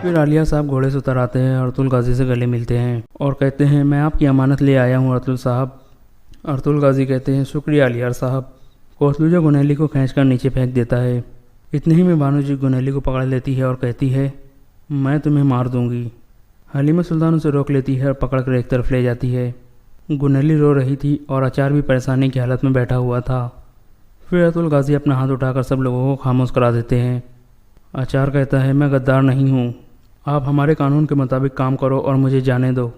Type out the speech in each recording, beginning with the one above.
پھر عالیہ صاحب گھوڑے سے اتر آتے ہیں، ارطغرل غازی سے گلے ملتے ہیں اور کہتے ہیں میں آپ کی امانت لے آیا ہوں ارطغرل صاحب۔ ارطغرل غازی کہتے ہیں شکریہ علیار صاحب۔ کوتلجہ گنیلی کو کھینچ کر نیچے پھینک دیتا ہے۔ اتنے ہی میں بانو جی گنیلی کو پکڑ لیتی ہے اور کہتی ہے میں تمہیں مار دوں گی۔ حلیمہ سلطان اسے روک لیتی ہے اور پکڑ کر ایک طرف لے جاتی ہے۔ گنیلی رو رہی تھی اور اچار بھی پریشانی کی حالت میں بیٹھا ہوا تھا۔ پھر ارطغرل غازی اپنا ہاتھ اٹھا کر سب لوگوں کو خاموش کرا دیتے ہیں۔ اچار کہتا ہے میں غدار نہیں ہوں، آپ ہمارے قانون کے مطابق کام کرو اور مجھے جانے دو۔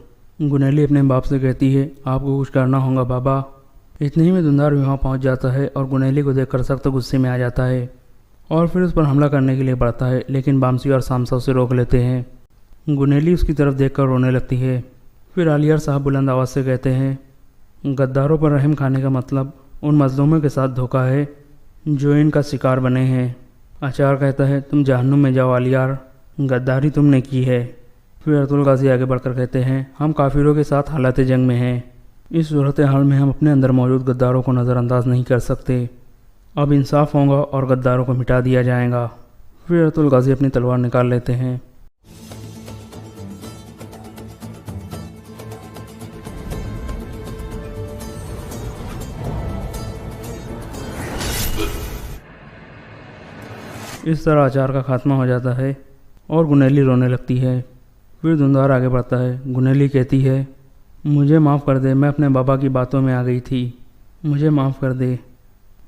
گنیلی اپنے باپ سے کہتی ہے آپ کو کچھ کرنا ہوگا بابا۔ اتنے ہی میں دھندار بھی وہاں پہنچ جاتا ہے اور گنیلی کو دیکھ کر سخت غصے میں آ جاتا ہے اور پھر اس پر حملہ کرنے کے لیے بڑھتا ہے، لیکن بامسی اور سامسا اسے روک لیتے ہیں۔ گنیلی اس کی طرف دیکھ کر رونے لگتی ہے۔ پھر علیار صاحب بلند آواز سے کہتے ہیں غداروں پر رحم کھانے کا مطلب ان مظلوموں کے ساتھ دھوکہ ہے جو ان کا شکار بنے ہیں۔ اچار کہتا ہے تم جہنم میں جاؤ علیار، غداری تم نے کی ہے۔ پھر ارطغرل غازی آگے بڑھ کر کہتے ہیں ہم کافروں کے ساتھ حالت جنگ میں ہیں، اس صورتحال میں ہم اپنے اندر موجود غداروں کو نظر انداز نہیں کر سکتے، اب انصاف ہوگا اور غداروں کو مٹا دیا جائے گا۔ پھر ارطغرل غازی اپنی تلوار نکال لیتے ہیں۔ اس طرح اچار کا خاتمہ ہو جاتا ہے اور گنیلی رونے لگتی ہے۔ پھر دھندار آگے بڑھتا ہے۔ گنیلی کہتی ہے مجھے معاف کر دے، میں اپنے بابا کی باتوں میں آ گئی تھی، مجھے معاف کر دے۔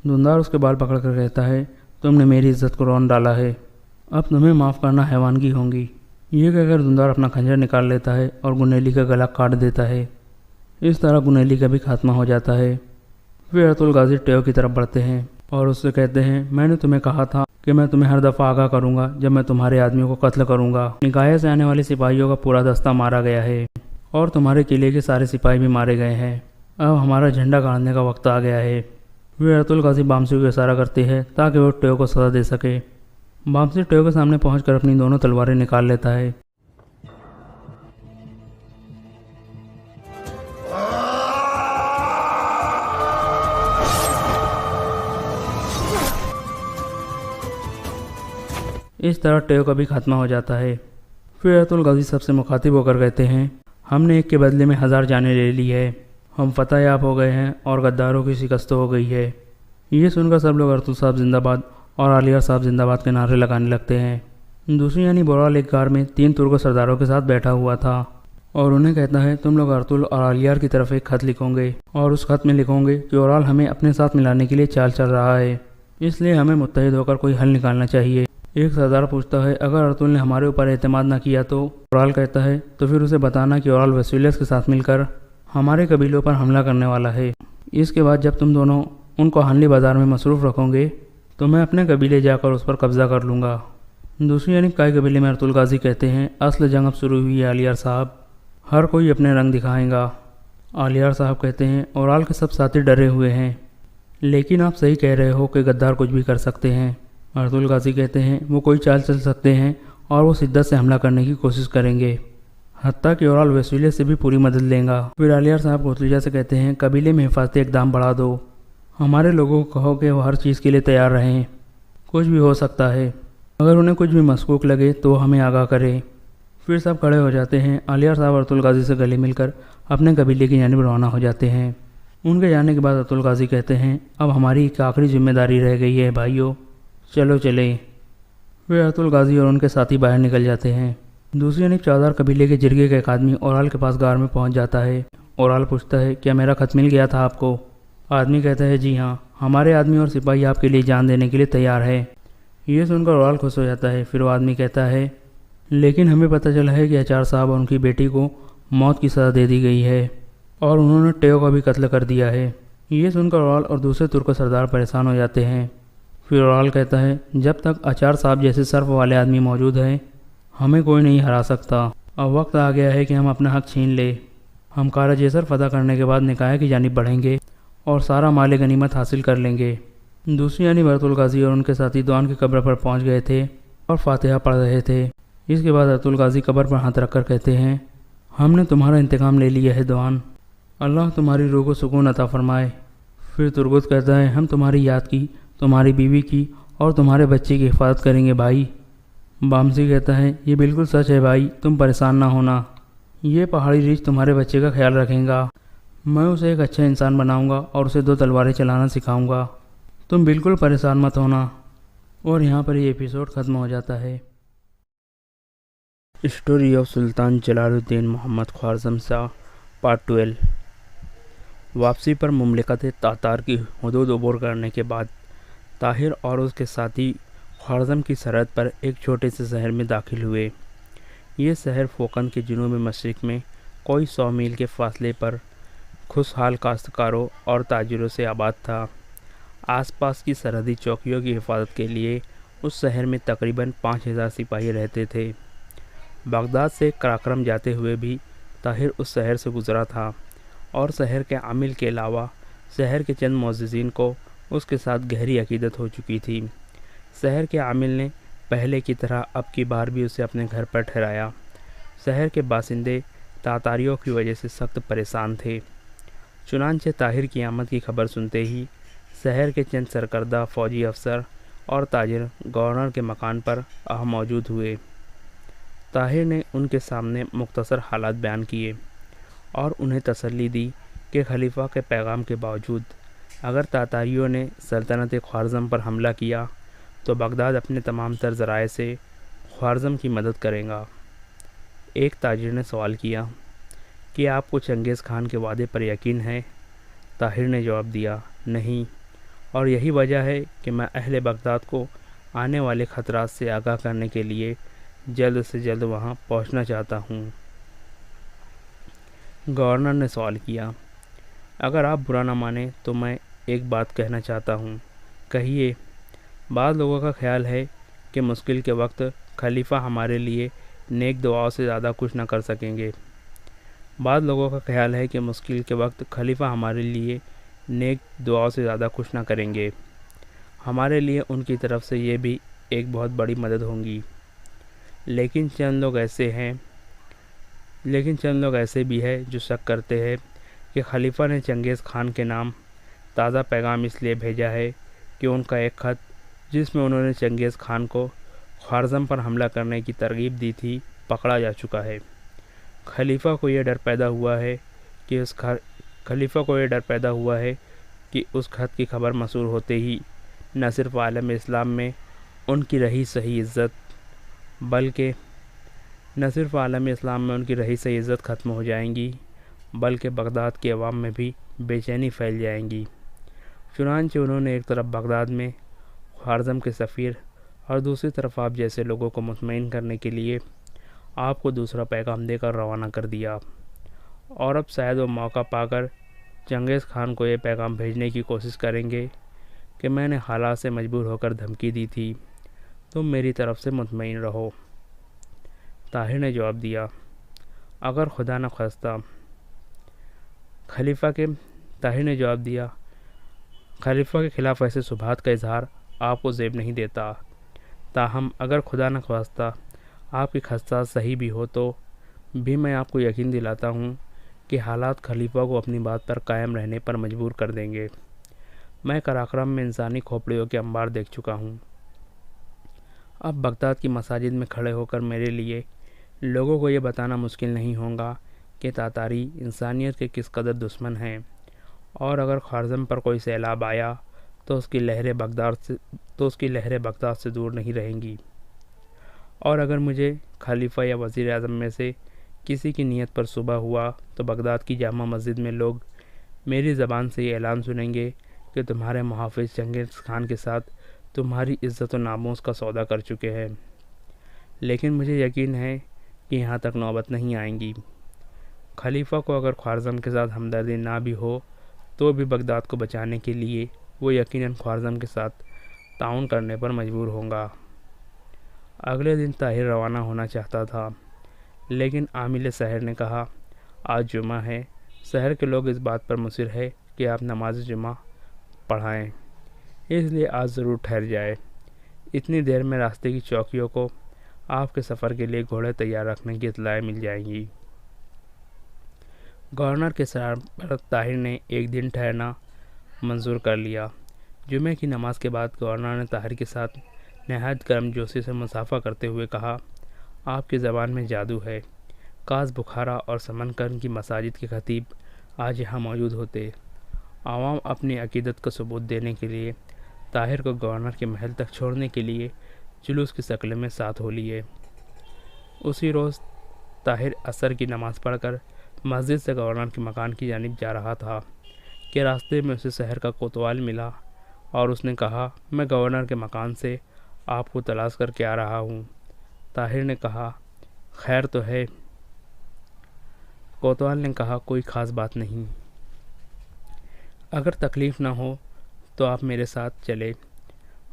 دھندار اس کے بال پکڑ کر کہتا ہے تم نے میری عزت کو رون ڈالا ہے، اب تمہیں معاف کرنا حیوانگی ہوں گی۔ یہ کہہ کر دھندار اپنا خنجر نکال لیتا ہے اور گنیلی کا گلا کاٹ دیتا ہے۔ اس طرح گنیلی کا بھی خاتمہ ہو جاتا ہے۔ پھر ارطغرل غازی ٹیو کی طرف بڑھتے ہیں اور اس سے کہتے ہیں میں نے تمہیں کہا تھا کہ میں تمہیں ہر دفعہ آگاہ کروں گا جب میں تمہارے آدمیوں کو قتل کروں گا۔ نکاح سے آنے والے سپاہیوں کا پورا دستہ مارا گیا ہے اور تمہارے قلعے کے سارے سپاہی بھی مارے گئے ہیں، اب ہمارا جھنڈا گاڑنے کا وقت آ گیا ہے۔ پھر ارطغرل غازی بامسی کو اشارہ کرتے ہیں تاکہ وہ ٹیو کو سزا دے سکے۔ بامسی ٹیو کے سامنے پہنچ کر اپنی دونوں تلواریں نکال لیتا ہے۔ اس طرح ٹیو کا بھی خاتمہ ہو جاتا ہے۔ پھر ارطغرل غازی سب سے مخاطب ہو کر کہتے ہیں ہم نے ایک کے بدلے میں 1000 جانیں لے لی ہے، ہم فتح یاب ہو گئے ہیں اور غداروں کی شکست ہو گئی ہے۔ یہ سن کر سب لوگ ارطغرل صاحب زندہ باد اور علیار صاحب زندہ باد کے نعرے لگانے لگتے ہیں۔ دوسری یعنی بورال ایک غار میں 3 ترک سرداروں کے ساتھ بیٹھا ہوا تھا اور انہیں کہتا ہے تم لوگ ارطغرل اور علیار کی طرف ایک خط لکھو گے اور اس خط میں لکھو گے کہ اورال ہمیں اپنے ساتھ ملانے کے لیے چال چل رہا ہے، اس لیے ہمیں متحد ہو کر کوئی حل نکالنا چاہیے۔ ایک سردار پوچھتا ہے اگر ارطغرل نے ہمارے اوپر اعتماد نہ کیا تو؟ اورال کہتا ہے تو پھر اسے بتانا کہ اورال ویسولیس کے ساتھ مل کر ہمارے قبیلوں پر حملہ کرنے والا ہے، اس کے بعد جب تم دونوں ان کو حنلی بازار میں مصروف رکھو گے تو میں اپنے قبیلے جا کر اس پر قبضہ کر لوں گا۔ دوسری یعنی کائی قبیلے میں ارطغرل غازی کہتے ہیں اصل جنگ اب شروع ہوئی ہے علیار صاحب، ہر کوئی اپنے رنگ دکھائے گا۔ علیار صاحب کہتے ہیں اورال کے سب ساتھی ڈرے ہوئے ہیں، لیکن آپ صحیح کہہ رہے ہو کہ غدار کچھ بھی کر سکتے ہیں۔ ارطغرل غازی کہتے ہیں وہ کوئی چال چل سکتے ہیں اور وہ شدت سے حملہ کرنے کی کوشش کریں گے، حتیٰ کہ اورال ویسولیس سے بھی پوری مدد لیں گا۔ پھر علیار صاحب کوتلجہ سے کہتے ہیں قبیلے میں حفاظتی اقدام بڑھا دو، ہمارے لوگوں کو کہو کہ وہ ہر چیز کے لیے تیار رہیں، کچھ بھی ہو سکتا ہے، اگر انہیں کچھ بھی مشکوک لگے تو وہ ہمیں آگاہ کرے۔ پھر سب کھڑے ہو جاتے ہیں۔ علیار صاحب ارطغرل غازی سے گلے مل کر اپنے قبیلے کی جانب روانہ ہو جاتے ہیں۔ ان کے جانے کے بعد ارطغرل غازی کہتے ہیں اب ہماری ایک آخری ذمہ داری رہ گئی ہے بھائیو، چلو چلیں۔ پھر ارطغرل غازی اور ان کے ساتھی باہر نکل جاتے ہیں۔ دوسری جانب چادر قبیلے کے جرگے کا ایک آدمی اورال کے پاس غار میں پہنچ جاتا ہے۔ اورال پوچھتا ہے کیا میرا خط مل گیا تھا آپ کو؟ آدمی کہتا ہے جی ہاں، ہمارے آدمی اور سپاہی آپ کے لیے جان دینے کے لیے تیار ہے۔ یہ سن کر اورال خوش ہو جاتا ہے۔ پھر وہ آدمی کہتا ہے لیکن ہمیں پتہ چلا ہے کہ اچار صاحب اور ان کی بیٹی کو موت کی سزا دے دی گئی ہے اور انہوں نے ٹیو کا بھی قتل کر دیا ہے۔ یہ سن کر اورال اور دوسرے ترک سردار پریشان ہو جاتے ہیں۔ پھر اورال کہتا ہے جب تک اچار صاحب جیسے صرف والے آدمی موجود ہیں ہمیں کوئی نہیں ہرا سکتا، اب وقت آ گیا ہے کہ ہم اپنا حق چھین لیں۔ ہم کارا جیسر فتح کرنے کے بعد نکاح کی جانب بڑھیں گے اور سارا مال غنیمت حاصل کر لیں گے۔ دوسری جانب ارطغرل غازی اور ان کے ساتھی دوان کی قبر پر پہنچ گئے تھے اور فاتحہ پڑھ رہے تھے۔ اس کے بعد ارطغرل غازی قبر پر ہاتھ رکھ کر کہتے ہیں ہم نے تمہارا انتقام لے لیا ہے دوان، اللہ تمہاری روح کو سکون عطا فرمائے۔ پھر ترگت کہتا ہے ہم تمہاری یاد کی، تمہاری بیوی کی اور تمہارے بچے کی حفاظت کریں گے بھائی، بامسی کہتا ہے یہ بالکل سچ ہے بھائی، تم پریشان نہ ہونا، یہ پہاڑی ریچھ تمہارے بچے کا خیال رکھے گا، میں اسے ایک اچھا انسان بناؤں گا اور اسے 2 تلواریں چلانا سکھاؤں گا، تم بالکل پریشان مت ہونا۔ اور یہاں پر یہ ایپیسوڈ ختم ہو جاتا ہے۔ Story of Sultan Jalal Uddin Muhammad Khwarazm Shah part 12۔ واپسی پر مملکت تاتار کی حدود عبور کرنے کے بعد طاہر اور اس کے ساتھی خوارزم کی سرحد پر ایک چھوٹے سے شہر میں داخل ہوئے۔ یہ شہر فوقن کے جنوب مشرق میں کوئی 100 میل کے فاصلے پر خوشحال کاشتکاروں اور تاجروں سے آباد تھا۔ آس پاس کی سرحدی چوکیوں کی حفاظت کے لیے اس شہر میں تقریباً 5000 سپاہی رہتے تھے۔ بغداد سے قراقرم جاتے ہوئے بھی طاہر اس شہر سے گزرا تھا اور شہر کے عامل کے علاوہ شہر کے چند معززین کو اس کے ساتھ گہری عقیدت ہو چکی تھی۔ شہر کے عامل نے پہلے کی طرح اب کی بار بھی اسے اپنے گھر پر ٹھہرایا۔ شہر کے باشندے تاتاریوں کی وجہ سے سخت پریشان تھے، چنانچہ طاہر کی آمد کی خبر سنتے ہی شہر کے چند سرکردہ فوجی افسر اور تاجر گورنر کے مکان پر موجود ہوئے۔ طاہر نے ان کے سامنے مختصر حالات بیان کیے اور انہیں تسلی دی کہ خلیفہ کے پیغام کے باوجود اگر تاتاریوں نے سلطنت خوارزم پر حملہ کیا تو بغداد اپنے تمام تر ذرائع سے خوارزم کی مدد کرے گا۔ ایک تاجر نے سوال کیا کہ آپ کو چنگیز خان کے وعدے پر یقین ہے؟ طاہر نے جواب دیا نہیں، اور یہی وجہ ہے کہ میں اہل بغداد کو آنے والے خطرات سے آگاہ کرنے کے لیے جلد سے جلد وہاں پہنچنا چاہتا ہوں۔ گورنر نے سوال کیا اگر آپ برا نہ مانیں تو میں ایک بات کہنا چاہتا ہوں، کہیے۔ بعض لوگوں کا خیال ہے کہ مشکل کے وقت خلیفہ ہمارے لیے نیک دعاؤں سے زیادہ کچھ نہ کر سکیں گے۔ بعض لوگوں کا خیال ہے کہ مشکل کے وقت خلیفہ ہمارے لیے نیک دعاؤں سے زیادہ کچھ نہ کریں گے، ہمارے لیے ان کی طرف سے یہ بھی ایک بہت بڑی مدد ہوں گی۔ لیکن چند لوگ ایسے بھی ہیں جو شک کرتے ہیں کہ خلیفہ نے چنگیز خان کے نام تازہ پیغام اس لیے بھیجا ہے کہ ان کا ایک خط جس میں انہوں نے چنگیز خان کو خوارزم پر حملہ کرنے کی ترغیب دی تھی پکڑا جا چکا ہے۔ خلیفہ کو یہ ڈر پیدا ہوا ہے کہ اس خط کی خبر موصول ہوتے ہی نہ صرف عالم اسلام میں ان کی رہی صحیح عزت ختم ہو جائیں گی، بلکہ بغداد کے عوام میں بھی بے چینی پھیل جائیں گی۔ چنانچہ انہوں نے ایک طرف بغداد میں خوارزم کے سفیر اور دوسری طرف آپ جیسے لوگوں کو مطمئن کرنے کے لیے آپ کو دوسرا پیغام دے کر روانہ کر دیا، اور اب شاید وہ موقع پا کر چنگیز خان کو یہ پیغام بھیجنے کی کوشش کریں گے کہ میں نے حالات سے مجبور ہو کر دھمکی دی تھی، تم میری طرف سے مطمئن رہو۔ طاہر نے جواب دیا اگر خدا نخواستہ خلیفہ کے خلاف ایسے شبہات کا اظہار آپ کو زیب نہیں دیتا، تاہم اگر خدا نخواستہ آپ کی خدشات صحیح بھی ہو تو بھی میں آپ کو یقین دلاتا ہوں کہ حالات خلیفہ کو اپنی بات پر قائم رہنے پر مجبور کر دیں گے۔ میں قراقرم میں انسانی کھوپڑیوں کے انبار دیکھ چکا ہوں، اب بغداد کی مساجد میں کھڑے ہو کر میرے لیے لوگوں کو یہ بتانا مشکل نہیں ہوگا کہ تاتاری انسانیت کے کس قدر دشمن ہیں، اور اگر خوارزم پر کوئی سیلاب آیا تو اس کی لہریں بغداد سے دور نہیں رہیں گی، اور اگر مجھے خلیفہ یا وزیر اعظم میں سے کسی کی نیت پر شبہ ہوا تو بغداد کی جامع مسجد میں لوگ میری زبان سے یہ اعلان سنیں گے کہ تمہارے محافظ چنگیز خان کے ساتھ تمہاری عزت و ناموس کا سودا کر چکے ہیں۔ لیکن مجھے یقین ہے کہ یہاں تک نوبت نہیں آئیں گی۔ خلیفہ کو اگر خوارزم کے ساتھ ہمدردی نہ بھی ہو تو بھی بغداد کو بچانے کے لیے وہ یقیناً خوارزم کے ساتھ تعاون کرنے پر مجبور ہوں گا۔ اگلے دن طاہر روانہ ہونا چاہتا تھا، لیکن عامل شہر نے کہا آج جمعہ ہے، شہر کے لوگ اس بات پر مصر ہے کہ آپ نماز جمعہ پڑھائیں، اس لیے آج ضرور ٹھہر جائے۔ اتنی دیر میں راستے کی چوکیوں کو آپ کے سفر کے لیے گھوڑے تیار رکھنے کی اطلاع مل جائیں گی۔ گورنر کے سرار پر طاہر نے ایک دن ٹھہرنا منظور کر لیا۔ جمعے کی نماز کے بعد گورنر نے طاہر کے ساتھ نہایت گرم جوشی سے مصافحہ کرتے ہوئے کہا، آپ کی زبان میں جادو ہے، کاش بخارا اور سمنکرن کی مساجد کے خطیب آج یہاں موجود ہوتے۔ عوام اپنی عقیدت کو ثبوت دینے کے لیے طاہر کو گورنر کے محل تک چھوڑنے کے لیے جلوس کی شکل میں ساتھ ہو لیے۔ اسی روز طاہر عصر کی نماز پڑھ کر مسجد سے گورنر کے مکان کی جانب جا رہا تھا کہ راستے میں اسے شہر کا کوتوال ملا اور اس نے کہا، میں گورنر کے مکان سے آپ کو تلاش کر کے آ رہا ہوں۔ طاہر نے کہا، خیر تو ہے؟ کوتوال نے کہا، کوئی خاص بات نہیں، اگر تکلیف نہ ہو تو آپ میرے ساتھ چلے۔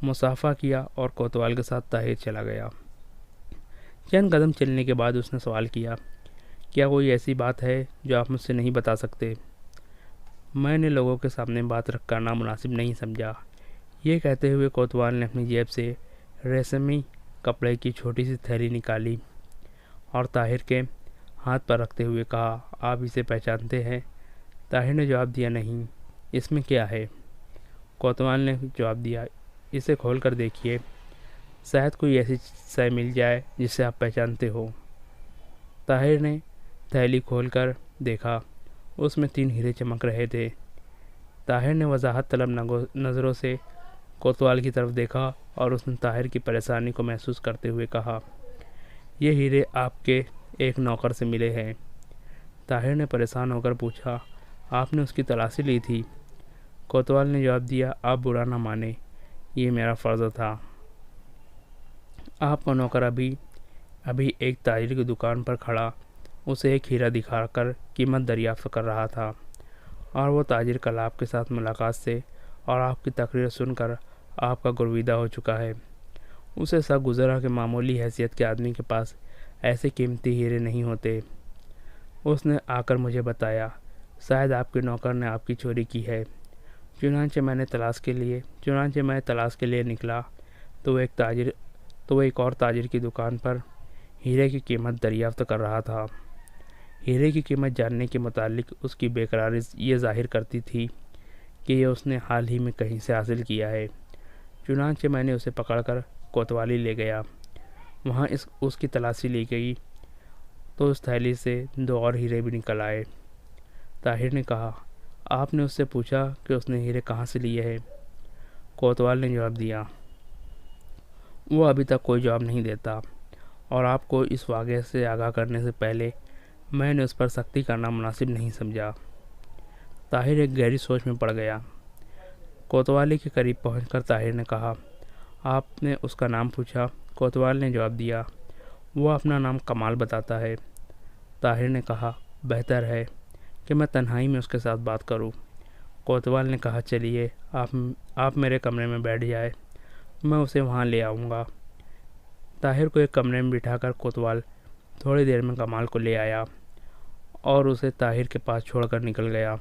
مصافحہ کیا اور کوتوال کے ساتھ طاہر چلا گیا۔ چند قدم چلنے کے بعد اس نے سوال کیا، کیا کوئی ایسی بات ہے جو آپ مجھ سے نہیں بتا سکتے؟ میں نے لوگوں کے سامنے بات رکھ کرنا مناسب نہیں سمجھا۔ یہ کہتے ہوئے کوتوال نے اپنی جیب سے ریشمی کپڑے کی چھوٹی سی تھیلی نکالی اور طاہر کے ہاتھ پر رکھتے ہوئے کہا، آپ اسے پہچانتے ہیں؟ طاہر نے جواب دیا، نہیں، اس میں کیا ہے؟ کوتوال نے جواب دیا، اسے کھول کر دیکھیے، شاید کوئی ایسی شے مل جائے جسے آپ پہچانتے ہو۔ طاہر نے تھیلی کھول کر دیکھا، اس میں 3 ہیرے چمک رہے تھے۔ طاہر نے وضاحت طلب نظروں سے کوتوال کی طرف دیکھا اور اس نے طاہر کی پریشانی کو محسوس کرتے ہوئے کہا، یہ ہیرے آپ کے ایک نوکر سے ملے ہیں۔ طاہر نے پریشان ہو کر پوچھا، آپ نے اس کی تلاشی لی تھی؟ کوتوال نے جواب دیا، آپ برا نہ مانیں، یہ میرا فرض تھا۔ آپ کا نوکر ابھی ایک تاجر کی دکان پر کھڑا اسے ایک ہیرا دکھا کر قیمت دریافت کر رہا تھا، اور وہ تاجر کل آپ کے ساتھ ملاقات سے اور آپ کی تقریر سن کر آپ کا گرویدہ ہو چکا ہے۔ اسے شک گزرا کہ معمولی حیثیت کے آدمی کے پاس ایسے قیمتی ہیرے نہیں ہوتے۔ اس نے آ کر مجھے بتایا، شاید آپ کے نوکر نے آپ کی چوری کی ہے۔ چنانچہ میں تلاش کے لیے نکلا تو وہ ایک اور تاجر کی دکان پر ہیرے کی قیمت دریافت کر رہا تھا۔ ہیرے کی قیمت جاننے کے متعلق اس کی بے قراری یہ ظاہر کرتی تھی کہ یہ اس نے حال ہی میں کہیں سے حاصل کیا ہے۔ چنانچہ میں نے اسے پکڑ کر کوتوالی لے گیا۔ وہاں اس کی تلاشی لی گئی تو اس تھیلی سے 2 اور ہیرے بھی نکل آئے۔ طاہر نے کہا، آپ نے اس سے پوچھا کہ اس نے ہیرے کہاں سے لیے ہیں؟ کوتوال نے جواب دیا، وہ ابھی تک کوئی جواب نہیں دیتا، اور آپ کو اس واقعے سے آگاہ کرنے سے پہلے میں نے اس پر سختی کرنا مناسب نہیں سمجھا۔ طاہر ایک گہری سوچ میں پڑ گیا۔ کوتوالی کے قریب پہنچ کر طاہر نے کہا، آپ نے اس کا نام پوچھا؟ کوتوال نے جواب دیا، وہ اپنا نام کمال بتاتا ہے۔ طاہر نے کہا، بہتر ہے کہ میں تنہائی میں اس کے ساتھ بات کروں۔ کوتوال نے کہا، چلیے آپ میرے کمرے میں بیٹھ جائے، میں اسے وہاں لے آؤں گا۔ طاہر کو ایک کمرے میں بٹھا کر کوتوال تھوڑی دیر میں کمال کو لے آیا اور اسے طاہر کے پاس چھوڑ کر نکل گیا۔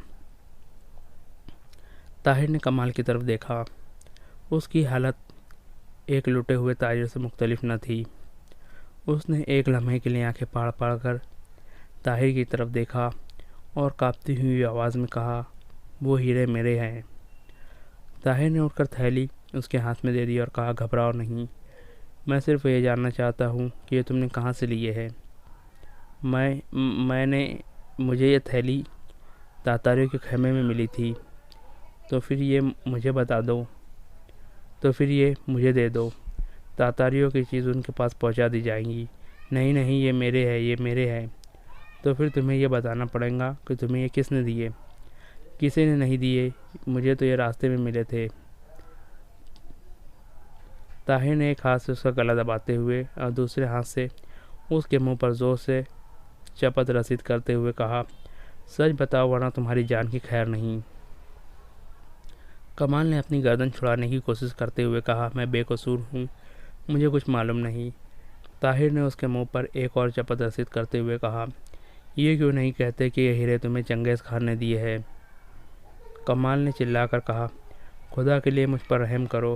طاہر نے کمال کی طرف دیکھا، اس کی حالت ایک لٹے ہوئے تاجر سے مختلف نہ تھی۔ اس نے ایک لمحے کے لیے آنکھیں پھاڑ پھاڑ کر طاہر کی طرف دیکھا اور کانپتی ہوئی آواز میں کہا، وہ ہیرے میرے ہیں۔ طاہر نے اٹھ کر تھیلی اس کے ہاتھ میں دے دی اور کہا، گھبراؤ نہیں، میں صرف یہ جاننا چاہتا ہوں کہ یہ تم نے کہاں سے لیے ہیں۔ مجھے یہ تھیلی تاتاریوں کے خیمے میں ملی تھی، تو پھر یہ مجھے دے دو، تاتاریوں کی چیز ان کے پاس پہنچا دی جائیں گی۔ نہیں، یہ میرے ہیں۔ تو پھر تمہیں یہ بتانا پڑے گا کہ تمہیں یہ کس نے دیے۔ کسی نے نہیں دیے، مجھے تو یہ راستے میں ملے تھے۔ طاہر نے ایک ہاتھ سے اس کا گلا دباتے ہوئے اور دوسرے ہاتھ سے اس کے منہ پر زور سے چپت رسید کرتے ہوئے کہا، سچ بتاؤ ورنہ تمہاری جان کی خیر نہیں۔ کمال نے اپنی گردن چھڑانے کی کوشش کرتے ہوئے کہا، میں بے قصور ہوں، مجھے کچھ معلوم نہیں۔ طاہر نے اس کے منہ پر ایک اور چپت رسید کرتے ہوئے کہا، یہ کیوں نہیں کہتے کہ یہ ہیرے تمہیں چنگیز خان نے دیے ہیں؟ کمال نے چلا کر کہا، خدا کے لیے مجھ پر رحم کرو،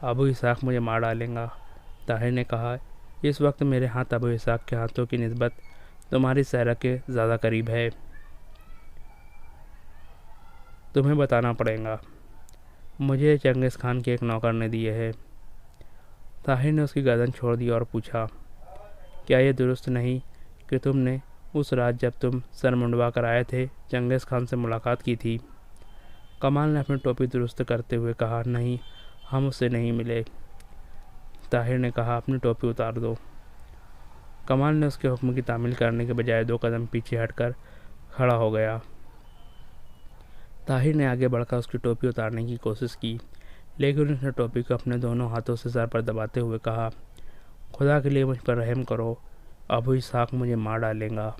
ابو اسحاق مجھے مار ڈالیں گا۔ طاہر نے کہا، اس وقت میرے ہاتھ ابو اسحاق کے ہاتھوں کی نسبت تمہاری سیرہ کے زیادہ قریب ہے۔ تمہیں بتانا پڑے گا، مجھے چنگیز خان کے ایک نوکر نے دیے ہیں۔ طاہر نے اس کی گردن چھوڑ دی اور پوچھا، کیا یہ درست نہیں کہ تم نے اس رات جب تم سر منڈوا کر آئے تھے چنگیز خان سے ملاقات کی تھی؟ کمال نے اپنی ٹوپی درست کرتے ہوئے کہا، نہیں، ہم اس سے نہیں ملے۔ طاہر نے کہا، اپنی ٹوپی اتار دو۔ کمال نے اس کے حکم کی تعمیل کرنے کے بجائے 2 قدم پیچھے ہٹ کر کھڑا ہو گیا۔ طاہر نے آگے بڑھ کر اس کی ٹوپی اتارنے کی کوشش کی، لیکن اس نے ٹوپی کو اپنے دونوں ہاتھوں سے سر پر دباتے ہوئے کہا، خدا کے لیے مجھ پر رحم کرو، ابو اسحاق مجھے مار ڈالیں گا۔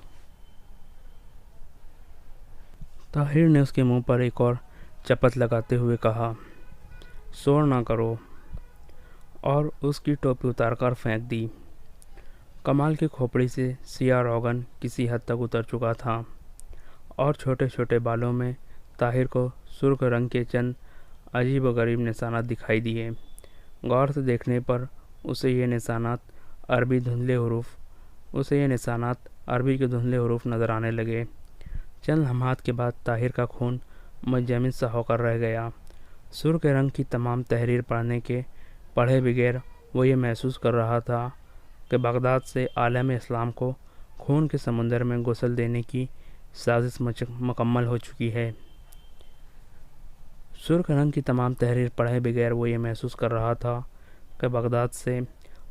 طاہر نے اس کے منہ پر ایک اور چپت لگاتے ہوئے کہا، شور نہ کرو، اور اس کی ٹوپی اتار کر پھینک دی۔ کمال کی کھوپڑی سے سیاہ روغن کسی حد تک اتر چکا تھا اور چھوٹے چھوٹے بالوں میں طاہر کو سرخ رنگ کے چند عجیب و غریب نشانات دکھائی دیے۔ غور سے دیکھنے پر اسے یہ نشانات عربی کے دھندلے حروف نظر آنے لگے۔ چند لمحات کے بعد طاہر کا خون منجمد سا ہو کر رہ گیا۔ سرخ رنگ کی تمام تحریر پڑھے بغیر وہ یہ محسوس کر رہا تھا کہ بغداد سے عالم اسلام کو خون کے سمندر میں غسل دینے کی سازش مکمل ہو چکی ہے۔ سرخ رنگ کی تمام تحریر پڑھے بغیر وہ یہ محسوس کر رہا تھا کہ بغداد سے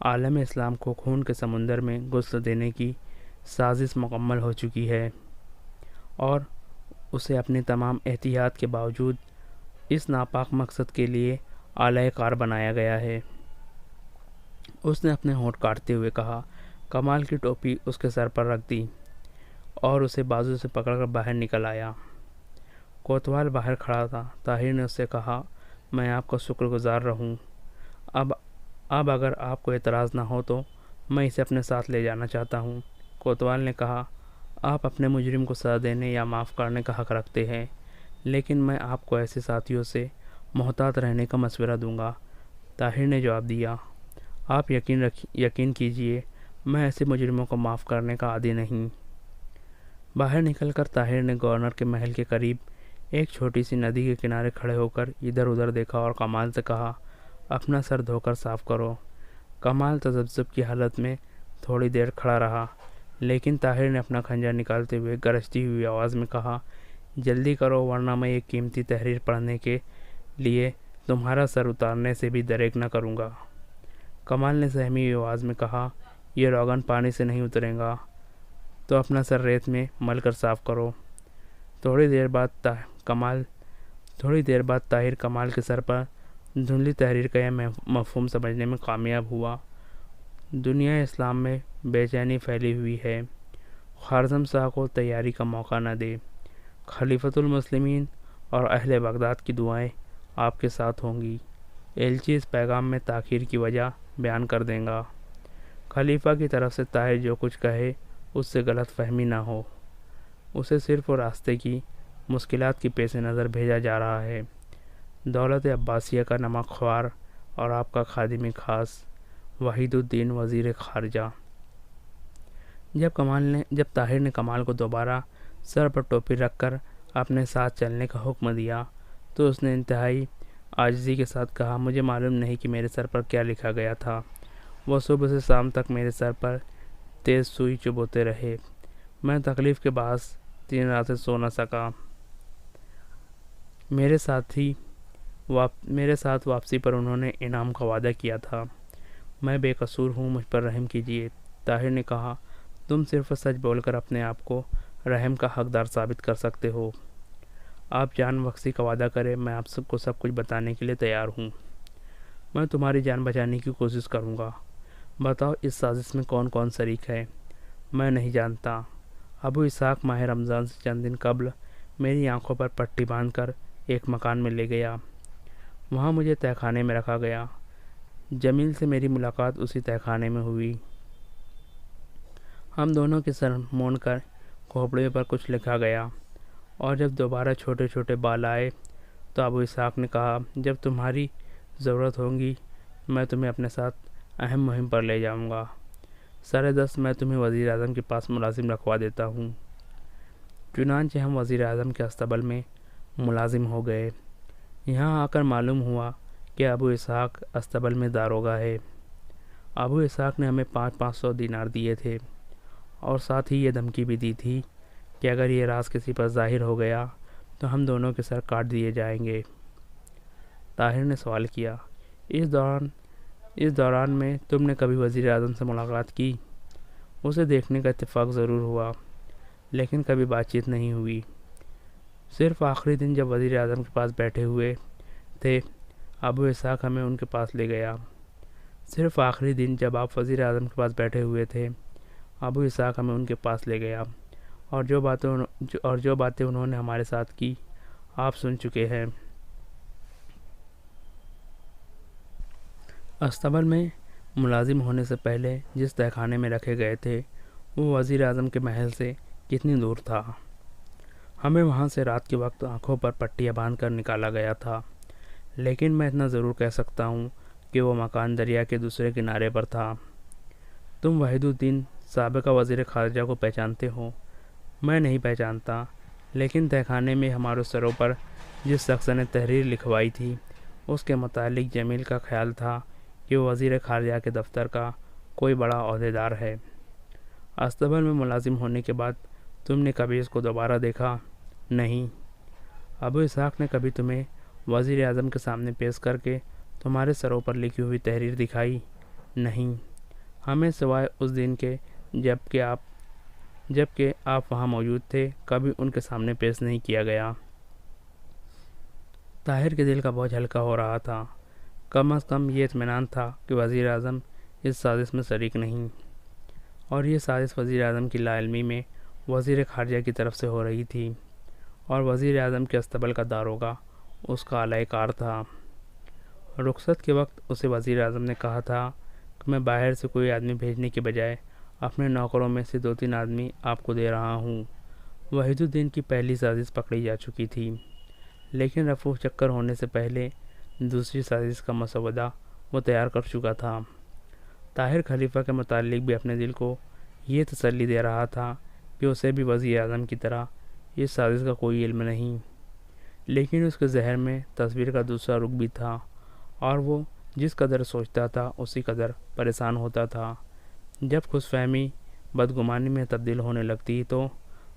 عالم اسلام کو خون کے سمندر میں غسل دینے کی سازش مکمل ہو چکی ہے، اور اسے اپنی تمام احتیاط کے باوجود اس ناپاک مقصد کے لیے آلۂ کار بنایا گیا ہے۔ اس نے اپنے ہونٹ کاٹتے ہوئے کہا، کمال کی ٹوپی اس کے سر پر رکھ دی اور اسے بازو سے پکڑ کر باہر نکل آیا۔ کوتوال باہر کھڑا تھا۔ طاہر نے اس سے کہا، میں آپ کا شکر گزار رہوں۔ اب اگر آپ کو اعتراض نہ ہو تو میں اسے اپنے ساتھ لے جانا چاہتا ہوں۔ کوتوال نے کہا، آپ اپنے مجرم کو سزا دینے یا معاف کرنے کا حق رکھتے ہیں، لیکن میں آپ کو ایسے ساتھیوں سے محتاط رہنے کا مشورہ دوں گا۔ طاہر نے جواب دیا، آپ یقین کیجئے، میں ایسے مجرموں کو معاف کرنے کا عادی نہیں۔ باہر نکل کر طاہر نے گورنر کے محل کے قریب ایک چھوٹی سی ندی کے کنارے کھڑے ہو کر ادھر ادھر دیکھا اور کمال سے کہا، اپنا سر دھو کر صاف کرو۔ کمال تذبذب کی حالت میں تھوڑی دیر کھڑا رہا، لیکن طاہر نے اپنا خنجر نکالتے ہوئے گرجتی ہوئی آواز میں کہا، جلدی کرو ورنہ میں یہ قیمتی تحریر پڑھنے کے لیے تمہارا سر اتارنے سے بھی دریغ نہ کروں گا۔ کمال نے سہمی ہوئی آواز میں کہا، یہ روغن پانی سے نہیں اترے گا، تو اپنا سر ریت میں مل کر صاف کرو۔ تھوڑی دیر بعد طاہر کمال کے سر پر دھندلی تحریر کا یہ مفہوم سمجھنے میں کامیاب ہوا۔ دنیا اسلام میں بے چینی پھیلی ہوئی ہے، خوارزم شاہ کو تیاری کا موقع نہ دے۔ خلیفۃ المسلمین اور اہل بغداد کی دعائیں آپ کے ساتھ ہوں گی۔ ایلچی اس پیغام میں تاخیر کی وجہ بیان کر دیں گا۔ خلیفہ کی طرف سے طاہر جو کچھ کہے اس سے غلط فہمی نہ ہو، اسے صرف راستے کی مشکلات کی پیش نظر بھیجا جا رہا ہے۔ دولت عباسیہ کا نمک خوار اور آپ کا خادم خاص وحید الدین وزیر خارجہ۔ جب طاہر نے کمال کو دوبارہ سر پر ٹوپی رکھ کر اپنے ساتھ چلنے کا حکم دیا تو اس نے انتہائی عاجزی کے ساتھ کہا، مجھے معلوم نہیں کہ میرے سر پر کیا لکھا گیا تھا۔ وہ صبح سے شام تک میرے سر پر تیز سوئی چبوتے رہے۔ میں تکلیف کے باعث 3 راتیں سو نہ سکا۔ میرے ساتھ واپسی پر انہوں نے انعام کا وعدہ کیا تھا۔ میں بے قصور ہوں، مجھ پر رحم کیجیے۔ طاہر نے کہا، تم صرف سچ بول کر اپنے آپ کو رحم کا حقدار ثابت کر سکتے ہو۔ آپ جان بخشی کا وعدہ کریں، میں آپ کو سب کچھ بتانے کے لیے تیار ہوں۔ میں تمہاری جان بچانے کی کوشش کروں گا۔ بتاؤ اس سازش میں کون کون شریک ہے؟ میں نہیں جانتا۔ ابو اسحاق ماہ رمضان سے چند دن قبل میری آنکھوں پر پٹی باندھ کر ایک مکان میں لے گیا۔ وہاں مجھے تہہ خانے میں رکھا گیا۔ جمیل سے میری ملاقات اسی تہہ خانے میں ہوئی۔ ہم دونوں کے سر مونڈ کر کھوپڑے پر کچھ لکھا گیا، اور جب دوبارہ چھوٹے چھوٹے بال آئے تو ابو اسحاق نے کہا، جب تمہاری ضرورت ہوگی میں تمہیں اپنے ساتھ اہم مہم پر لے جاؤں گا۔ سر دست میں تمہیں وزیر اعظم کے پاس ملازم رکھوا دیتا ہوں۔ چنانچہ ہم وزیر اعظم کے استبل میں ملازم ہو گئے۔ یہاں آ کر معلوم ہوا کہ ابو اسحاق استبل میں داروغہ ہے۔ ابو اسحاق نے ہمیں 500 دینار دیے تھے اور ساتھ ہی یہ دھمکی بھی دی تھی کہ اگر یہ راز کسی پر ظاہر ہو گیا تو ہم دونوں کے سر کاٹ دیے جائیں گے۔ طاہر نے سوال کیا، اس دوران میں تم نے کبھی وزیر اعظم سے ملاقات کی؟ اسے دیکھنے کا اتفاق ضرور ہوا لیکن کبھی بات چیت نہیں ہوئی۔ صرف آخری دن جب وزیر اعظم کے پاس بیٹھے ہوئے تھے ابو اسحاق ہمیں ان کے پاس لے گیا۔ صرف آخری دن جب آپ وزیر اعظم کے پاس بیٹھے ہوئے تھے ابو اسحاق ہمیں ان کے پاس لے گیا اور جو باتیں انہوں نے ہمارے ساتھ کی آپ سن چکے ہیں۔ استبل میں ملازم ہونے سے پہلے جس تہہ خانے میں رکھے گئے تھے وہ وزیر اعظم کے محل سے کتنی دور تھا؟ ہمیں وہاں سے رات کے وقت آنکھوں پر پٹیاں باندھ کر نکالا گیا تھا، لیکن میں اتنا ضرور کہہ سکتا ہوں کہ وہ مکان دریا کے دوسرے کنارے پر تھا۔ تم وحید الدین سابقہ وزیر خارجہ کو پہچانتے ہو؟ میں نہیں پہچانتا، لیکن تہہ خانے میں ہمارے سروں پر جس شخص نے تحریر لکھوائی تھی اس کے متعلق جمیل کا خیال تھا کہ وہ وزیر خارجہ کے دفتر کا کوئی بڑا عہدیدار ہے۔ استبل میں ملازم ہونے کے بعد تم نے کبھی اس کو دوبارہ دیکھا؟ نہیں۔ ابو اسحاق نے کبھی تمہیں وزیر اعظم کے سامنے پیش کر کے تمہارے سروں پر لکھی ہوئی تحریر دکھائی؟ نہیں، ہمیں سوائے اس دن کے جب کہ آپ وہاں موجود تھے کبھی ان کے سامنے پیش نہیں کیا گیا۔ طاہر کے دل کا بوجھ ہلکا ہو رہا تھا۔ کم از کم یہ اطمینان تھا کہ وزیر اعظم اس سازش میں شریک نہیں، اور یہ سازش وزیر اعظم کی لا علمی میں وزیر خارجہ کی طرف سے ہو رہی تھی، اور وزیر اعظم کے استبل کا داروغہ اس کا اعلی کار تھا۔ رخصت کے وقت اسے وزیر اعظم نے کہا تھا کہ میں باہر سے کوئی آدمی بھیجنے کے بجائے اپنے نوکروں میں سے 2-3 آدمی آپ کو دے رہا ہوں۔ وحید الدین کی پہلی سازش پکڑی جا چکی تھی، لیکن رفو چکر ہونے سے پہلے دوسری سازش کا مسودہ وہ تیار کر چکا تھا۔ طاہر خلیفہ کے متعلق بھی اپنے دل کو یہ تسلی دے رہا تھا کہ اسے بھی وزیر اعظم کی طرح اس سازش کا کوئی علم نہیں، لیکن اس کے ذہن میں تصویر کا دوسرا رخ بھی تھا، اور وہ جس قدر سوچتا تھا اسی قدر پریشان ہوتا تھا۔ جب خوش فہمی بدگمانی میں تبدیل ہونے لگتی تو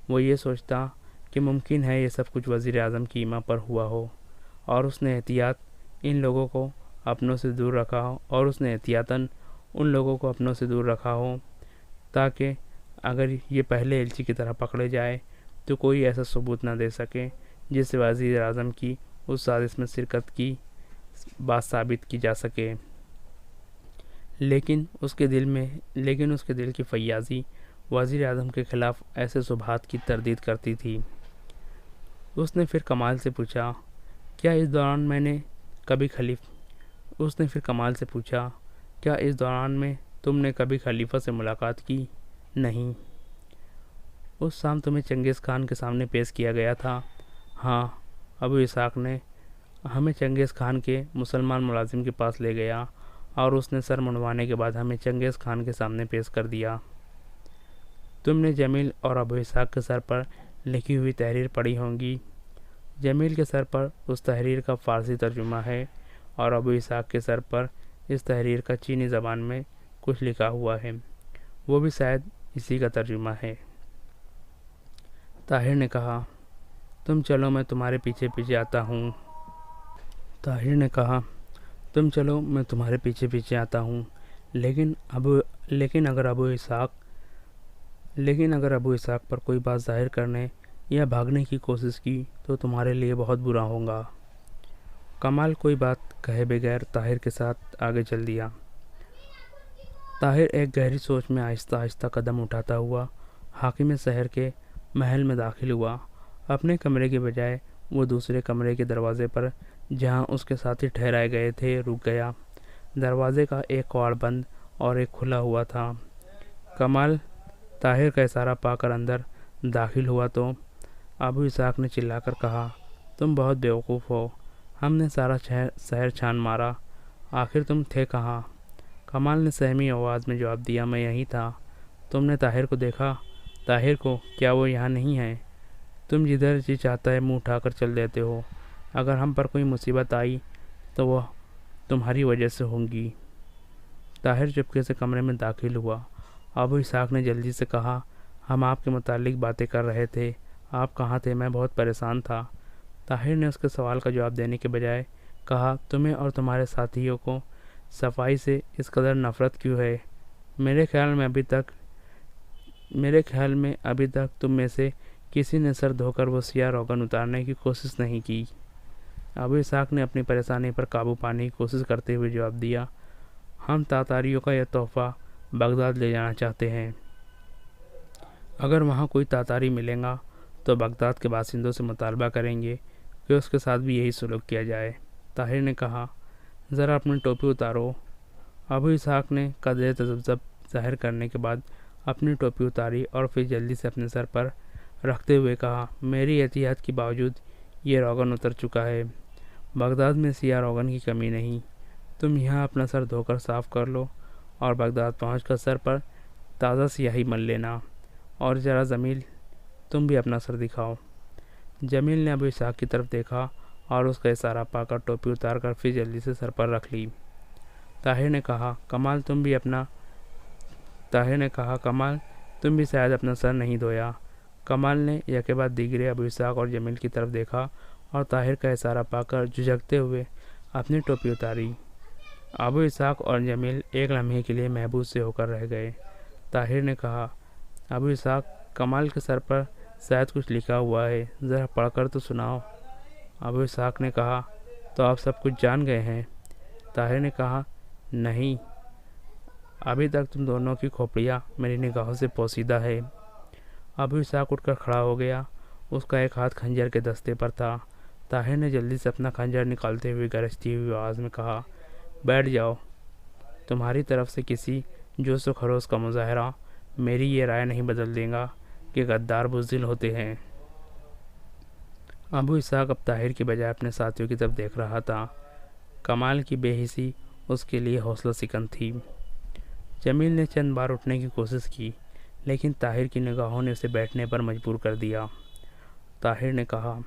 وہ یہ سوچتا کہ ممکن ہے یہ سب کچھ وزیر اعظم کی ایما پر ہوا ہو، اور اس نے احتیاطاً ان لوگوں کو اپنوں سے دور رکھا ہو تاکہ اگر یہ پہلے ایلچی کی طرح پکڑے جائے تو کوئی ایسا ثبوت نہ دے سکے جس سے وزیر اعظم کی اس سازش میں شرکت کی بات ثابت کی جا سکے۔ لیکن اس کے دل کی فیاضی وزیر اعظم کے خلاف ایسے شبہات کی تردید کرتی تھی۔ اس نے پھر کمال سے پوچھا، کیا اس دوران میں تم نے کبھی خلیفہ سے ملاقات کی؟ نہیں۔ اس شام تمہیں چنگیز خان کے سامنے پیش کیا گیا تھا؟ ہاں۔ ابو اسحاق نے ہمیں چنگیز خان کے مسلمان ملازم کے پاس لے گیا اور اس نے سر منڈوانے کے بعد ہمیں چنگیز خان کے سامنے پیش کر دیا۔ تم نے جمیل اور ابو اسحاق کے سر پر لکھی ہوئی تحریر پڑھی ہوں گی۔ جمیل کے سر پر اس تحریر کا فارسی ترجمہ ہے اور ابو اسحاق کے سر پر اس تحریر کا چینی زبان میں کچھ لکھا ہوا ہے، وہ بھی شاید اسی کا ترجمہ ہے۔ طاہر نے کہا، تم چلو میں تمہارے پیچھے پیچھے آتا ہوں، لیکن اگر ابو اسحاق پر کوئی بات ظاہر کرنے یا بھاگنے کی کوشش کی تو تمہارے لیے بہت برا ہوگا۔ کمال کوئی بات کہے بغیر طاہر کے ساتھ آگے چل دیا۔ طاہر ایک گہری سوچ میں آہستہ آہستہ قدم اٹھاتا ہوا حاکم شہر کے محل میں داخل ہوا۔ اپنے کمرے کے بجائے وہ دوسرے کمرے کے دروازے پر جہاں اس کے ساتھی ٹھہرائے گئے تھے رک گیا۔ دروازے کا ایک کواڑ بند اور ایک کھلا ہوا تھا۔ کمال طاہر کا اشارہ پا کر اندر داخل ہوا تو ابو اسحاق نے چلا کر کہا، تم بہت بیوقوف ہو، ہم نے سارا شہر چھان مارا، آخر تم تھے کہاں؟ کمال نے سہمی آواز میں جواب دیا، میں یہیں تھا۔ تم نے طاہر کو دیکھا؟ طاہر کو؟ کیا وہ یہاں نہیں ہے؟ تم جدھر جی چاہتا ہے منہ اٹھا کر چل دیتے ہو، اگر ہم پر کوئی مصیبت آئی تو وہ تمہاری وجہ سے ہوگی۔ طاہر چپکے سے کمرے میں داخل ہوا۔ ابو اسحاق نے جلدی سے کہا، ہم آپ کے متعلق باتیں کر رہے تھے، آپ کہاں تھے؟ میں بہت پریشان تھا۔ طاہر نے اس کے سوال کا جواب دینے کے بجائے کہا، تمہیں اور تمہارے ساتھیوں کو صفائی سے اس قدر نفرت کیوں ہے؟ میرے خیال میں ابھی تک تم میں سے کسی نے سر دھو کر وہ سیاہ روغن اتارنے کی کوشش نہیں کی۔ ابو اسحاق نے اپنی پریشانی پر قابو پانے کی کوشش کرتے ہوئے جواب دیا، ہم تاتاریوں کا یہ تحفہ بغداد لے جانا چاہتے ہیں۔ اگر وہاں کوئی تاتاری ملے گا تو بغداد کے باشندوں سے مطالبہ کریں گے کہ اس کے ساتھ بھی یہی سلوک کیا جائے۔ طاہر نے کہا، ذرا اپنی ٹوپی اتارو۔ ابو اسحاق نے قدرے تذبذب ظاہر کرنے کے بعد اپنی ٹوپی اتاری اور پھر جلدی سے اپنے سر پر رکھتے ہوئے کہا، میری احتیاط کے باوجود یہ روغن اتر چکا ہے۔ بغداد میں سیاہ روغن کی کمی نہیں۔ تم یہاں اپنا سر دھو کر صاف کر لو اور بغداد پہنچ کر سر پر تازہ سیاہی مل لینا۔ اور ذرا جمیل، تم بھی اپنا سر دکھاؤ۔ جمیل نے ابو اسحاق کی طرف دیکھا اور اس کا اشارہ پا کر ٹوپی اتار کر پھر جلدی سے سر پر رکھ لی۔ طاہر نے کہا، کمال تم بھی شاید اپنا سر نہیں دھویا۔ کمال نے یکے بعد دیگرے ابو اسحاق اور جمیل کی طرف دیکھا اور طاہر کا اشارہ پا کر جھجکتے ہوئے اپنی ٹوپی اتاری۔ ابو اسحاق اور جمیل ایک لمحے کے لیے محبوس سے ہو کر رہ گئے۔ طاہر نے کہا، ابو اسحاق، کمال کے سر پر شاید کچھ لکھا ہوا ہے، ذرا پڑھ کر تو سناؤ۔ ابو اسحاق نے کہا، تو آپ سب کچھ جان گئے ہیں؟ طاہر نے کہا، نہیں، ابھی تک تم دونوں کی کھوپڑیاں میری نگاہوں سے پوشیدہ ہے۔ ابو اسحاق اٹھ کر کھڑا ہو گیا، اس کا ایک ہاتھ خنجر کے دستے پر تھا۔ طاہر نے جلدی سے اپنا خنجر نکالتے ہوئے گرجتی ہوئی آواز میں کہا، بیٹھ جاؤ۔ تمہاری طرف سے کسی جوش و خروش کا مظاہرہ میری یہ رائے نہیں بدل دے گا کہ غدار بزدل ہوتے ہیں۔ ابو اسحاق اب طاہر کی بجائے اپنے ساتھیوں کی طرف دیکھ رہا تھا۔ کمال کی بے حسی اس کے لیے حوصلہ سکن تھی۔ جمیل نے چند بار اٹھنے کی کوشش کی لیکن طاہر کی نگاہوں نے اسے بیٹھنے پر مجبور کر دیا۔ طاہر نے کہا،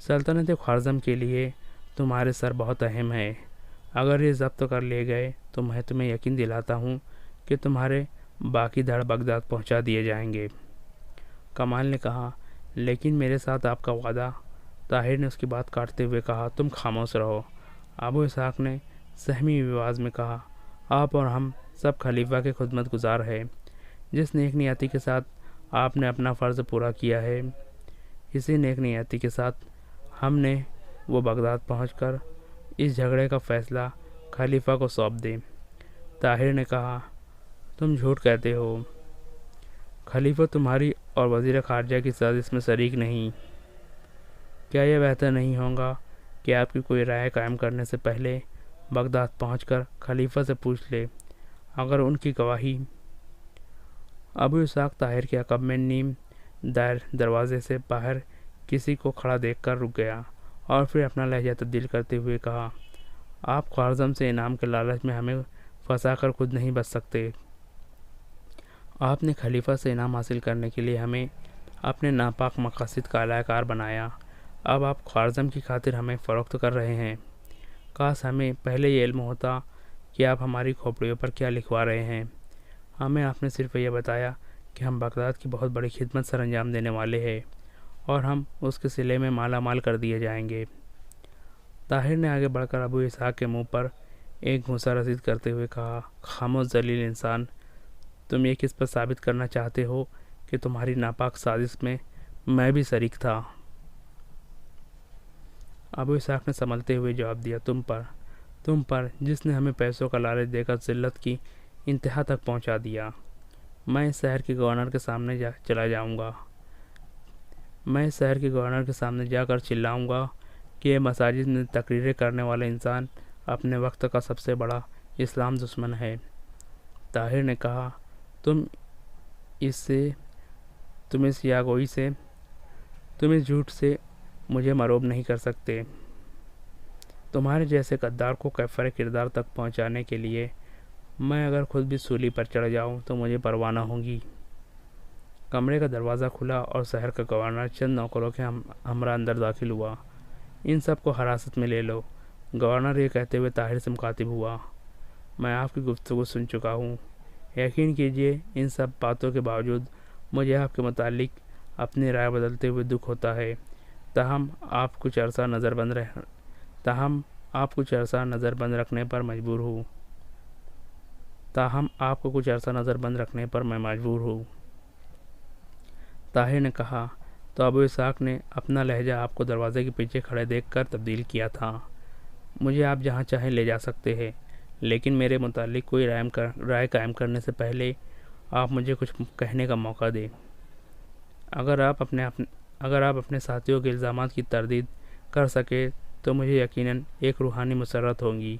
سلطنت خوارزم کے لیے تمہارے سر بہت اہم ہے۔ اگر یہ ضبط کر لیے گئے تو میں تمہیں یقین دلاتا ہوں کہ تمہارے باقی دھڑ بغداد پہنچا دیے جائیں گے۔ کمال نے کہا، لیکن میرے ساتھ آپ کا وعدہ۔ طاہر نے اس کی بات کاٹتے ہوئے کہا، تم خاموش رہو۔ ابو اسحاق نے سہمی ہوئی آواز میں کہا، آپ اور ہم سب خلیفہ کے خدمت گزار ہیں۔ جس نیک نیتی کے ساتھ آپ نے اپنا فرض پورا کیا ہے، اسی نیک نیتی کے ساتھ ہم نے وہ بغداد پہنچ کر اس جھگڑے کا فیصلہ خلیفہ کو سونپ دیں۔ طاہر نے کہا، تم جھوٹ کہتے ہو۔ خلیفہ تمہاری اور وزیر خارجہ کی سازش میں شریک نہیں۔ کیا یہ بہتر نہیں ہوگا کہ آپ کی کوئی رائے قائم کرنے سے پہلے بغداد پہنچ کر خلیفہ سے پوچھ لے؟ اگر ان کی گواہی۔ ابو اسحاق طاہر کے عقب میں نیم دائر دروازے سے باہر کسی کو کھڑا دیکھ کر رک گیا اور پھر اپنا لہجہ تبدیل کرتے ہوئے کہا، آپ خوارزم سے انعام کے لالچ میں ہمیں پھنسا کر خود نہیں بچ سکتے۔ آپ نے خلیفہ سے انعام حاصل کرنے کے لیے ہمیں اپنے ناپاک مقاصد کا اعلی کار بنایا۔ اب آپ خوارزم کی خاطر ہمیں فروخت کر رہے ہیں۔ کاش ہمیں پہلے یہ علم ہوتا کہ آپ ہماری کھوپڑیوں پر کیا لکھوا رہے ہیں۔ ہمیں آپ نے صرف یہ بتایا کہ ہم بغداد کی بہت بڑی خدمت سر انجام دینے والے ہیں اور ہم اس کے صلے میں مالا مال کر دیے جائیں گے۔ طاہر نے آگے بڑھ کر ابو اسحاق کے منہ پر ایک گھونسا رسید کرتے ہوئے کہا، خاموش ذلیل انسان، تم یہ کس پر ثابت کرنا چاہتے ہو کہ تمہاری ناپاک سازش میں بھی شریک تھا؟ ابو اسحاق نے سنبھلتے ہوئے جواب دیا، تم پر جس نے ہمیں پیسوں کا لالچ دے کر ذلت کی انتہا تک پہنچا دیا۔ میں اس شہر کے گورنر کے سامنے جا کر چلاؤں گا کہ یہ مساجد میں تقریریں کرنے والا انسان اپنے وقت کا سب سے بڑا اسلام دشمن ہے۔ طاہر نے کہا، تم اس جھوٹ سے مجھے مروب نہیں کر سکتے۔ تمہارے جیسے غدار کو کیفر کردار تک پہنچانے کے لیے میں اگر خود بھی سولی پر چڑھ جاؤں تو مجھے پرواہ نہ ہوگی۔ کمرے کا دروازہ کھلا اور شہر کا گورنر چند نوکروں کے ہمراہ اندر داخل ہوا۔ ان سب کو حراست میں لے لو، گورنر یہ کہتے ہوئے طاہر سے مخاطب ہوا۔ میں آپ کی گفتگو سن چکا ہوں۔ یقین کیجیے ان سب باتوں کے باوجود مجھے آپ کے متعلق اپنی رائے بدلتے ہوئے دکھ ہوتا ہے۔ تاہم آپ کچھ عرصہ نظر بند رکھنے پر میں مجبور ہوں۔ طاہر نے کہا، تو ابو اسحاق نے اپنا لہجہ آپ کو دروازے کے پیچھے کھڑے دیکھ کر تبدیل کیا تھا۔ مجھے آپ جہاں چاہیں لے جا سکتے ہیں، لیکن میرے متعلق کوئی رائے قائم کرنے سے پہلے آپ مجھے کچھ کہنے کا موقع دیں۔ اگر آپ اپنے ساتھیوں کے الزامات کی تردید کر سکے تو مجھے یقیناً ایک روحانی مسرت ہوگی،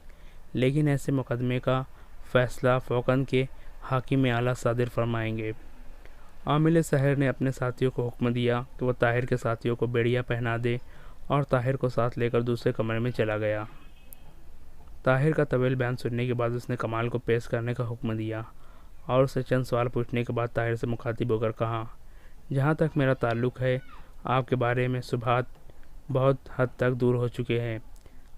لیکن ایسے مقدمے کا فیصلہ فوقاً کے حاکم اعلیٰ صادر فرمائیں گے۔ عامل سحر نے اپنے ساتھیوں کو حکم دیا کہ وہ طاہر کے ساتھیوں کو بیڑیا پہنا دے اور طاہر کو ساتھ لے کر دوسرے کمرے میں چلا گیا۔ طاہر کا طویل بیان سننے کے بعد اس نے کمال کو پیش کرنے کا حکم دیا اور اسے چند سوال پوچھنے کے بعد طاہر سے مخاطب ہو کر کہا، جہاں تک میرا تعلق ہے آپ کے بارے میں شبہات بہت حد تک دور ہو چکے ہیں،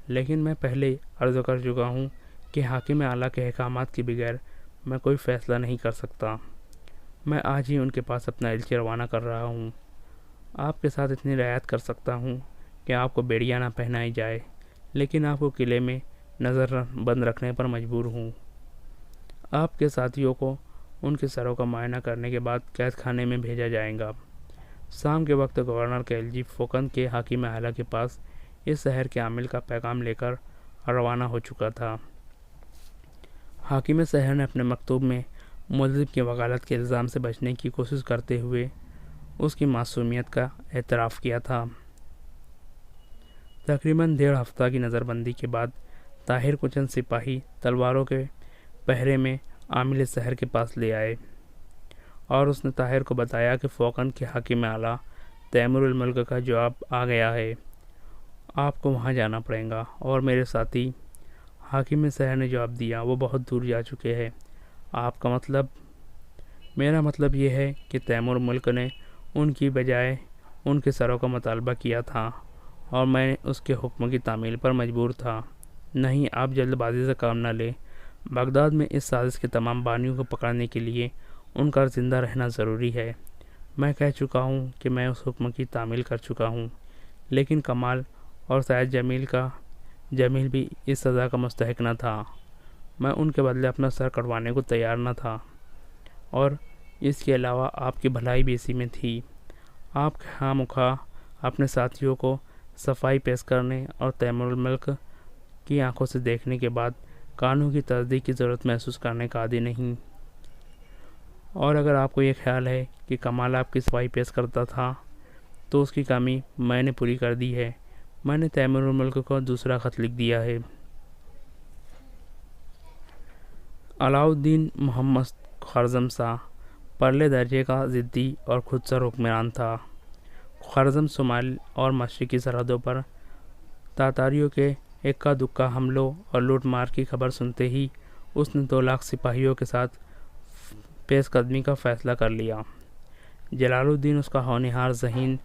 لیکن میں پہلے عرض کر چکا ہوں کہ حاکم اعلیٰ کے احکامات کے بغیر میں کوئی فیصلہ نہیں کر سکتا۔ میں آج ہی ان کے پاس اپنا ایلچی روانہ کر رہا ہوں۔ آپ کے ساتھ اتنی رعایت کر سکتا ہوں کہ آپ کو بیڑیا نہ پہنائی جائے، لیکن آپ کو قلعے میں نظر بند رکھنے پر مجبور ہوں۔ آپ کے ساتھیوں کو ان کے سروں کا معائنہ کرنے کے بعد قید خانے میں بھیجا جائے گا۔ شام کے وقت گورنر کیلجی فوقاً کے حاکم اعلیٰ کے پاس اس شہر کے عامل کا پیغام لے کر روانہ ہو چکا تھا۔ حاکم شہر نے اپنے مکتوب میں ملزم کی وکالت کے الزام سے بچنے کی کوشش کرتے ہوئے اس کی معصومیت کا اعتراف کیا تھا۔ تقریباً 1.5 ہفتہ کی نظر بندی کے بعد طاہر کو چند سپاہی تلواروں کے پہرے میں عامل شہر کے پاس لے آئے اور اس نے طاہر کو بتایا کہ فوقاً کے حاکم اعلیٰ تیمور الملک کا جواب آ گیا ہے، آپ کو وہاں جانا پڑے گا۔ اور میرے ساتھی حاکم شہر نے جواب دیا، وہ بہت دور جا چکے ہیں۔ آپ کا مطلب؟ میرا مطلب یہ ہے کہ تیمور ملک نے ان کی بجائے ان کے سروں کا مطالبہ کیا تھا اور میں اس کے حکم کی تعمیل پر مجبور تھا۔ نہیں، آپ جلد بازی سے کام نہ لیں۔ بغداد میں اس سازش کے تمام بانیوں کو پکڑنے کے لیے ان کا زندہ رہنا ضروری ہے۔ میں کہہ چکا ہوں کہ میں اس حکم کی تعمیل کر چکا ہوں، لیکن کمال اور شاید جمیل بھی اس سزا کا مستحق نہ تھا۔ میں ان کے بدلے اپنا سر کٹوانے کو تیار نہ تھا، اور اس کے علاوہ آپ کی بھلائی بھی اسی میں تھی۔ آپ خواہ مخواہ اپنے ساتھیوں کو صفائی پیش کرنے اور تیمور الملک کی آنکھوں سے دیکھنے کے بعد قانون کی تصدیق کی ضرورت محسوس کرنے کا عادی نہیں۔ اور اگر آپ کو یہ خیال ہے کہ کمال آپ کی صفائی پیش کرتا تھا تو اس کی کمی میں نے پوری کر دی ہے۔ میں نے تیمور الملک کو دوسرا خط لکھ دیا ہے۔ علاؤالدین محمد خوارزم شاہ پرلے درجے کا ضدی اور خودسر حکمران تھا۔ خوارزم شمال اور مشرقی سرحدوں پر تاتاریوں کے اکا دکا حملوں اور لوٹ مار کی خبر سنتے ہی اس نے 2 لاکھ سپاہیوں کے ساتھ پیش قدمی کا فیصلہ کر لیا۔ جلال الدین اس کا ہونہار، ذہین،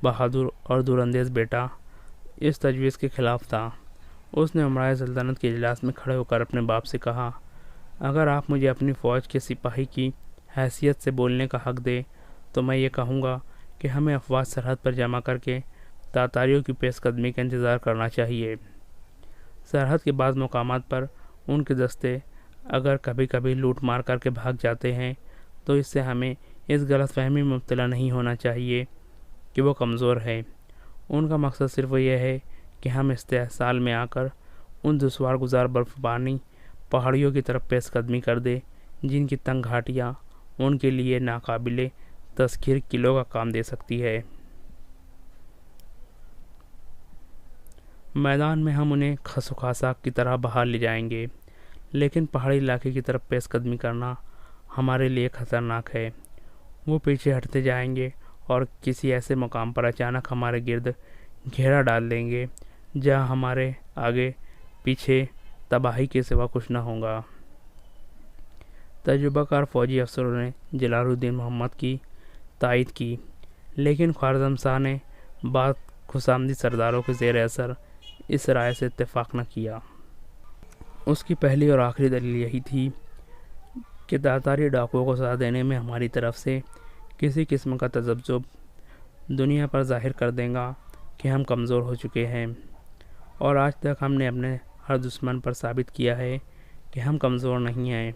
بہادر اور دوراندیز بیٹا اس تجویز کے خلاف تھا۔ اس نے امرائے سلطنت کے اجلاس میں کھڑے ہو کر اپنے باپ سے کہا، اگر آپ مجھے اپنی فوج کے سپاہی کی حیثیت سے بولنے کا حق دے تو میں یہ کہوں گا کہ ہمیں افواج سرحد پر جمع کر کے تاتاریوں کی پیش قدمی کا انتظار کرنا چاہیے۔ سرحد کے بعض مقامات پر ان کے دستے اگر کبھی کبھی لوٹ مار کر کے بھاگ جاتے ہیں تو اس سے ہمیں اس غلط فہمی میں مبتلا نہیں ہونا چاہیے کہ وہ کمزور ہے۔ ان کا مقصد صرف یہ ہے کہ ہم استحصال میں آ کر ان دشوار گزار برف بانی پہاڑیوں کی طرف پیش قدمی کر دے جن کی تنگ گھاٹیاں ان کے لیے ناقابل تسخیر قلعوں کا کام دے سکتی ہے۔ میدان میں ہم انہیں خس و خاشاک کی طرح بہا لے جائیں گے، لیکن پہاڑی علاقے کی طرف پیش قدمی کرنا ہمارے لیے خطرناک ہے۔ وہ پیچھے ہٹتے جائیں گے اور کسی ایسے مقام پر اچانک ہمارے گرد گھیرا ڈال دیں گے جہاں ہمارے آگے پیچھے تباہی کے سوا کچھ نہ ہوگا۔ تجربہ کار فوجی افسروں نے جلال الدین محمد کی تائید کی، لیکن خوارزم شاہ نے بعض خشامدی سرداروں کے زیر اثر اس رائے سے اتفاق نہ کیا۔ اس کی پہلی اور آخری دلیل یہی تھی کہ تاتاری ڈاکوؤں کو سزا دینے میں ہماری طرف سے کسی قسم کا تذبذب دنیا پر ظاہر کر دے گا کہ ہم کمزور ہو چکے ہیں، اور آج تک ہم نے اپنے ہر دشمن پر ثابت کیا ہے کہ ہم کمزور نہیں ہیں۔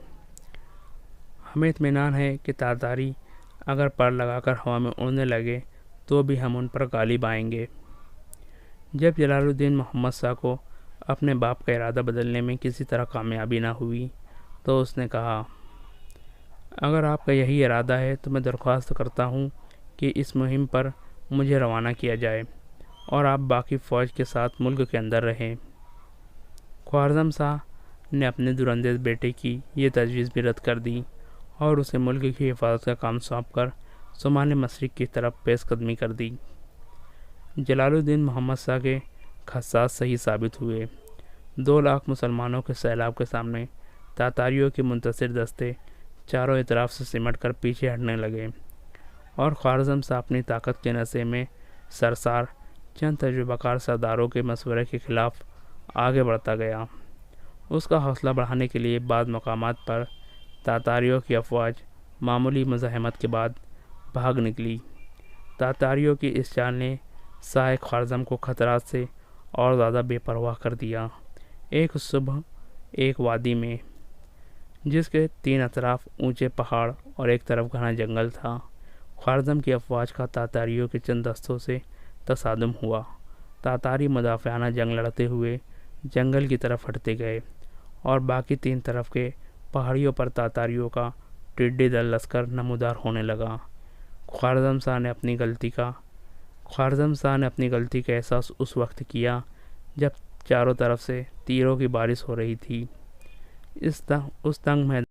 ہمیں اطمینان ہے کہ تاتاری اگر پر لگا کر ہوا میں اڑنے لگے تو بھی ہم ان پر غالب آئیں گے۔ جب جلال الدین محمد شاہ کو اپنے باپ کا ارادہ بدلنے میں کسی طرح کامیابی نہ ہوئی تو اس نے کہا، اگر آپ کا یہی ارادہ ہے تو میں درخواست کرتا ہوں کہ اس مہم پر مجھے روانہ کیا جائے اور آپ باقی فوج کے ساتھ ملک کے اندر رہیں۔ خوارزم شاہ نے اپنے دراندیز بیٹے کی یہ تجویز بھی رد کر دی اور اسے ملک کی حفاظت کا کام سونپ کر شمال مشرق کی طرف پیش قدمی کر دی۔ جلال الدین محمد شاہ کے خدشات صحیح ثابت ہوئے۔ 2 لاکھ مسلمانوں کے سیلاب کے سامنے تاتاریوں کے منتصر دستے چاروں اطراف سے سمٹ کر پیچھے ہٹنے لگے، اور خوارزم شاہ اپنی طاقت کے نشے میں سرشار چند تجربہ کار سرداروں کے مشورے کے خلاف آگے بڑھتا گیا۔ اس کا حوصلہ بڑھانے کے لیے بعض مقامات پر تاتاریوں کی افواج معمولی مزاحمت کے بعد بھاگ نکلی۔ تاتاریوں کی اس چال نے شاہ خوارزم کو خطرات سے اور زیادہ بے پرواہ کر دیا۔ ایک صبح ایک وادی میں، جس کے 3 اطراف اونچے پہاڑ اور ایک طرف گھنا جنگل تھا، خوارزم کی افواج کا تاتاریوں کے چند دستوں سے تصادم ہوا۔ تاتاری مدافعانہ جنگ لڑتے ہوئے جنگل کی طرف ہٹتے گئے، اور باقی 3 طرف کے پہاڑیوں پر تاتاریوں کا ٹڈی دل لشکر نمودار ہونے لگا۔ خوارزم شاہ نے اپنی غلطی کا احساس اس وقت کیا جب چاروں طرف سے تیروں کی بارش ہو رہی تھی۔ اس تنگ میدان